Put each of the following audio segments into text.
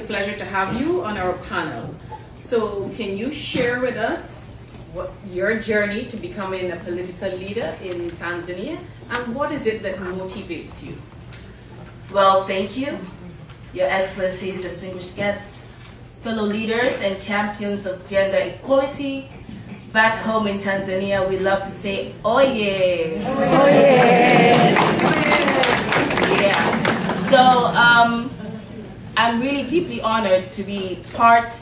pleasure to have you on our panel. So can you share with us what your journey to becoming a political leader in Tanzania, and what is it that motivates you? Well, thank you, Your Excellencies, distinguished guests, fellow leaders and champions of gender equality. Back home in Tanzania, we love to say, oh yeah. Oh yeah. Yeah. So I'm really deeply honored to be part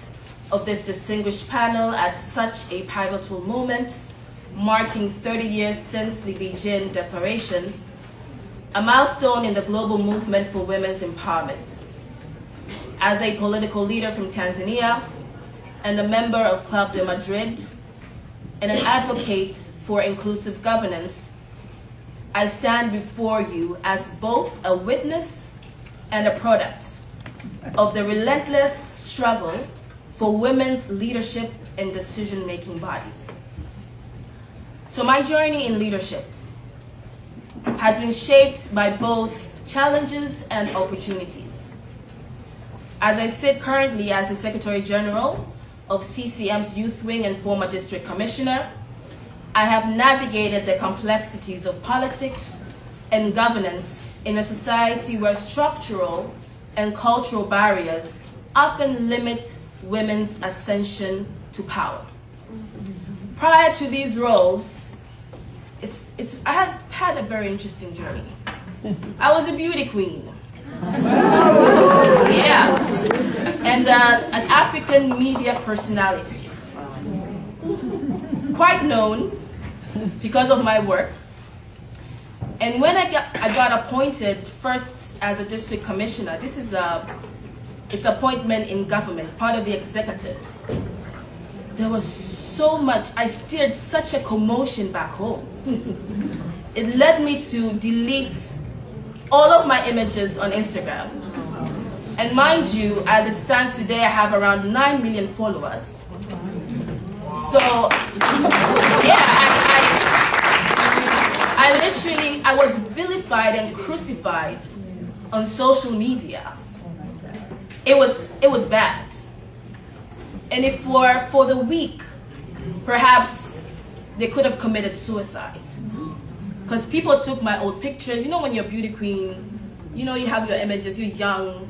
of this distinguished panel at such a pivotal moment, marking 30 years since the Beijing Declaration, a milestone in the global movement for women's empowerment. As a political leader from Tanzania and a member of Club de Madrid and an advocate for inclusive governance, I stand before you as both a witness and a product of the relentless struggle for women's leadership in decision-making bodies. So my journey in leadership has been shaped by both challenges and opportunities. As I sit currently as the Secretary General of CCM's Youth Wing and former District Commissioner, I have navigated the complexities of politics and governance in a society where structural and cultural barriers often limit women's ascension to power. Prior to these roles, I have had a very interesting journey. I was a beauty queen. Yeah. And an African media personality. Quite known because of my work. And when I got appointed first as a district commissioner, this is it's appointment in government, part of the executive. There was so much, I stirred such a commotion back home. It led me to delete all of my images on Instagram. And mind you, as it stands today, I have around 9 million followers. So, yeah, I was vilified and crucified on social media. It was bad. And if for the weak, perhaps they could have committed suicide. Because people took my old pictures. You know, when you're a beauty queen, you know, you have your images, you're young,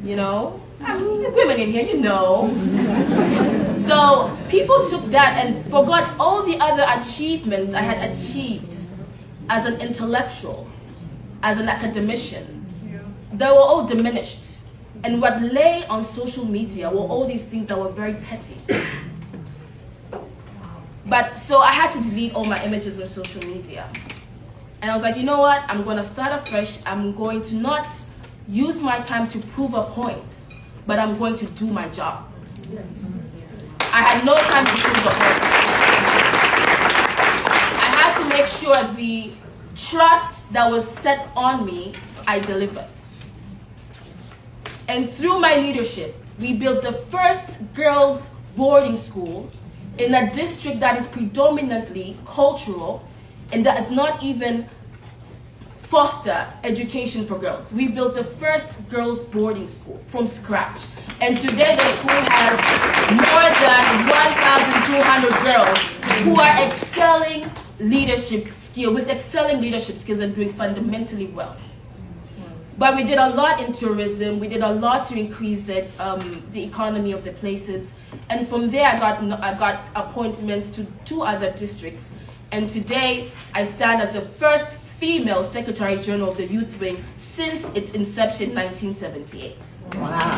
you know. I mean, the women in here, you know. So people took that and forgot all the other achievements I had achieved as an intellectual, as an academician. They were all diminished. And what lay on social media were all these things that were very petty. But so I had to delete all my images on social media. And I was like, you know what? I'm going to start afresh. I'm going to not use my time to prove a point, but I'm going to do my job. I had no time to prove a point. I had to make sure the trust that was set on me, I delivered. And through my leadership, we built the first girls' boarding school in a district that is predominantly cultural and that does not even foster education for girls. We built the first girls' boarding school from scratch. And today the school has more than 1,200 girls who are excelling leadership skills and doing fundamentally well. But we did a lot in tourism. We did a lot to increase the economy of the places. And from there, I got appointments to 2 other districts. And today, I stand as the first female Secretary General of the Youth Wing since its inception in 1978. Wow.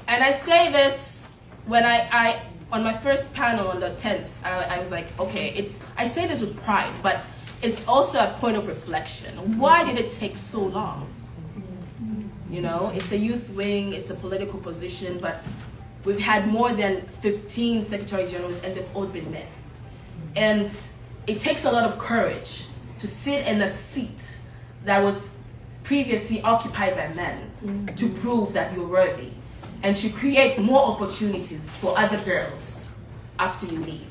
And I say this when I on my first panel on the 10th, I was like, okay, I say this with pride, but it's also a point of reflection. Why did it take so long? You know, it's a youth wing, it's a political position, but we've had more than 15 Secretary Generals and they've all been men. And it takes a lot of courage to sit in a seat that was previously occupied by men to prove that you're worthy and to create more opportunities for other girls after you leave.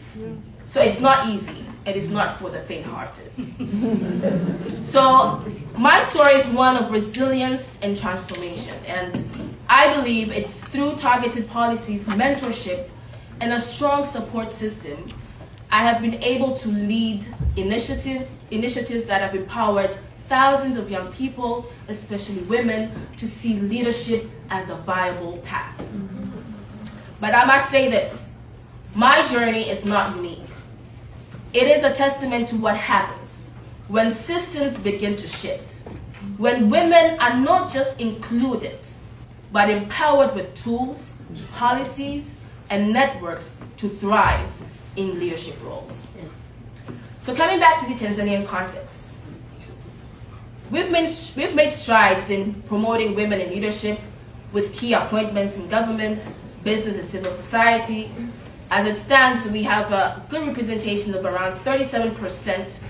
So it's not easy, and it's not for the faint-hearted. So my story is one of resilience and transformation, and I believe it's through targeted policies, mentorship, and a strong support system I have been able to lead initiatives that have empowered thousands of young people, especially women, to see leadership as a viable path. But I must say this, my journey is not unique. It is a testament to what happens when systems begin to shift, when women are not just included, but empowered with tools, policies, and networks to thrive in leadership roles. So coming back to the Tanzanian context, we've made strides in promoting women in leadership with key appointments in government, business, and civil society. As it stands, we have a good representation of around 37%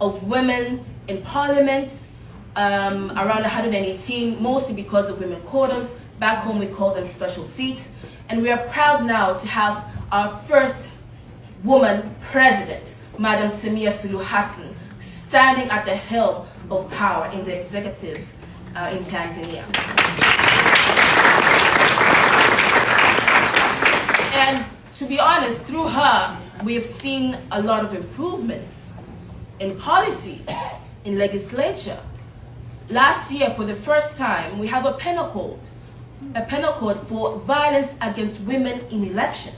of women in parliament, around 118, mostly because of women quotas. Back home, we call them special seats. And we are proud now to have our first woman president, Madam Samia Suluhu Hassan, standing at the helm of power in the executive in Tanzania. And to be honest, through her, we've seen a lot of improvements in policies, in legislature. Last year, for the first time, we have a penal code for violence against women in elections.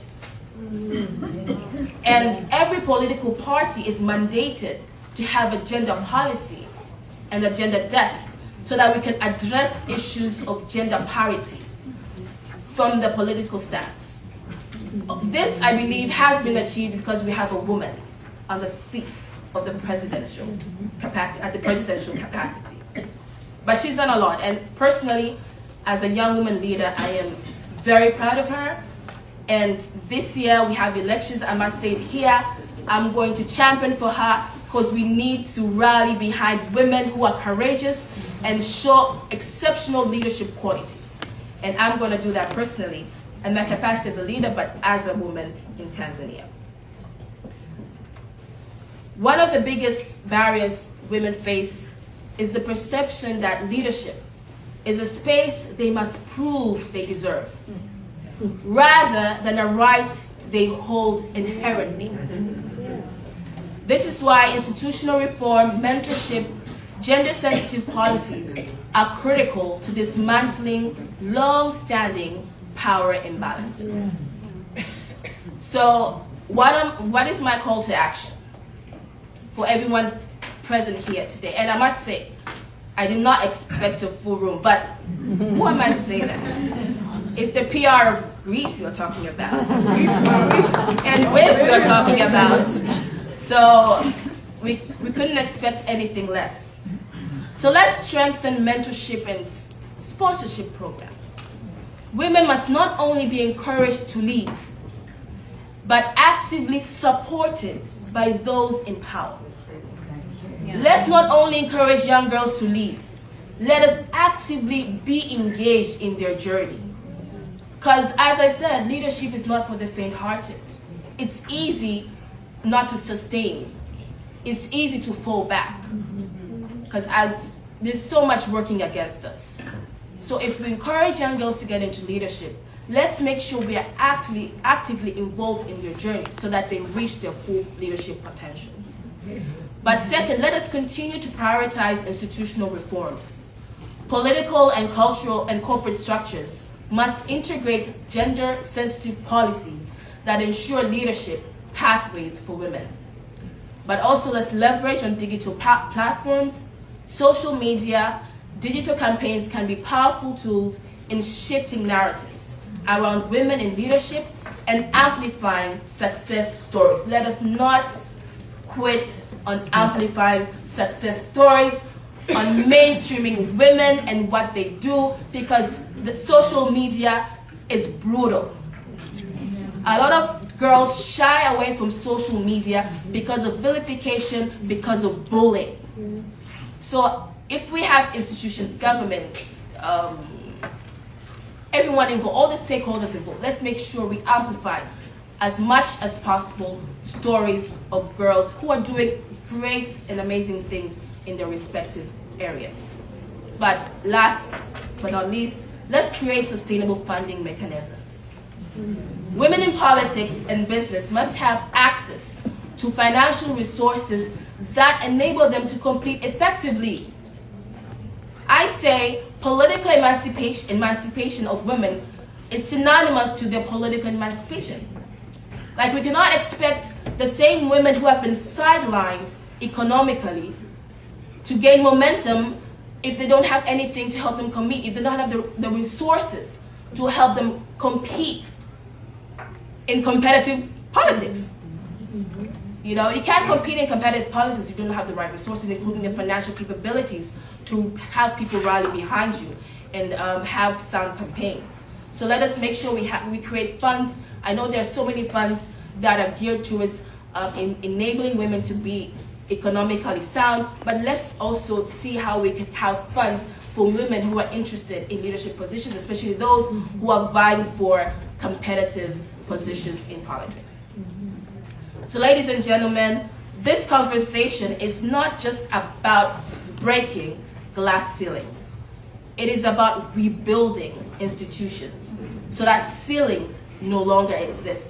And every political party is mandated to have a gender policy and a gender desk so that we can address issues of gender parity from the political stance. This, I believe, has been achieved because we have a woman on the seat of the presidential capacity, at the presidential capacity. But she's done a lot, and personally, as a young woman leader, I am very proud of her. And this year we have elections. I must say it here, I'm going to champion for her because we need to rally behind women who are courageous and show exceptional leadership qualities. And I'm going to do that personally, in my capacity as a leader, but as a woman in Tanzania. One of the biggest barriers women face is the perception that leadership is a space they must prove they deserve, rather than a right they hold inherently. This is why institutional reform, mentorship, gender-sensitive policies are critical to dismantling long-standing power imbalances. So what is my call to action for everyone present here today? And I must say, I did not expect a full room, but who am I to say that? It's the PR of Greece we're talking about, and with we're talking about. So we couldn't expect anything less. So let's strengthen mentorship and sponsorship programs. Women must not only be encouraged to lead, but actively supported by those in power. Let's not only encourage young girls to lead, let us actively be engaged in their journey. Because as I said, leadership is not for the faint-hearted. It's easy not to sustain. It's easy to fall back. Because as there's so much working against us. So if we encourage young girls to get into leadership, let's make sure we are actively involved in their journey so that they reach their full leadership potentials. But second, let us continue to prioritize institutional reforms. Political and cultural and corporate structures must integrate gender-sensitive policies that ensure leadership pathways for women. But also let's leverage on digital platforms. Social media, digital campaigns can be powerful tools in shifting narratives around women in leadership and amplifying success stories. Let us not quit on amplifying success stories, on mainstreaming women and what they do, because the social media is brutal. A lot of girls shy away from social media because of vilification, because of bullying. So if we have institutions, governments, everyone involved, all the stakeholders involved, let's make sure we amplify as much as possible stories of girls who are doing great and amazing things in their respective areas. But last but not least, let's create sustainable funding mechanisms. Women in politics and business must have access to financial resources that enable them to compete effectively. I say political emancipation of women is synonymous to their political emancipation. Like, we cannot expect the same women who have been sidelined economically to gain momentum if they don't have anything to help them compete, if they don't have the resources to help them compete in competitive politics. You know, you can't compete in competitive politics if you don't have the right resources, including the financial capabilities to have people rally behind you and have sound campaigns. So let us make sure we create funds. I know there are so many funds that are geared towards enabling women to be economically sound, but let's also see how we can have funds for women who are interested in leadership positions, especially those who are vying for competitive positions in politics. So ladies and gentlemen, this conversation is not just about breaking glass ceilings. It is about rebuilding institutions so that ceilings no longer exist.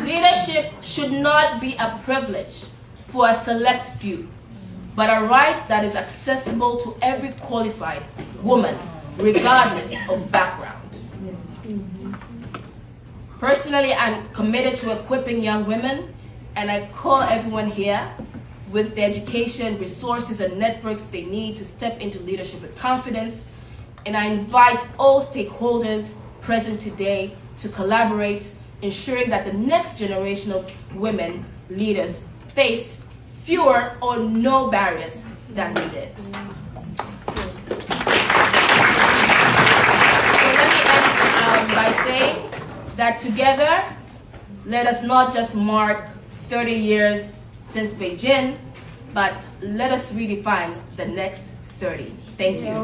Leadership should not be a privilege for a select few, but a right that is accessible to every qualified woman, regardless of background. Personally, I'm committed to equipping young women, and I call everyone here with the education, resources, and networks they need to step into leadership with confidence. And I invite all stakeholders present today to collaborate, ensuring that the next generation of women leaders face fewer or no barriers than we did. So let me end by saying that together, let us not just mark 30 years since Beijing, but let us redefine the next 30. Thank you.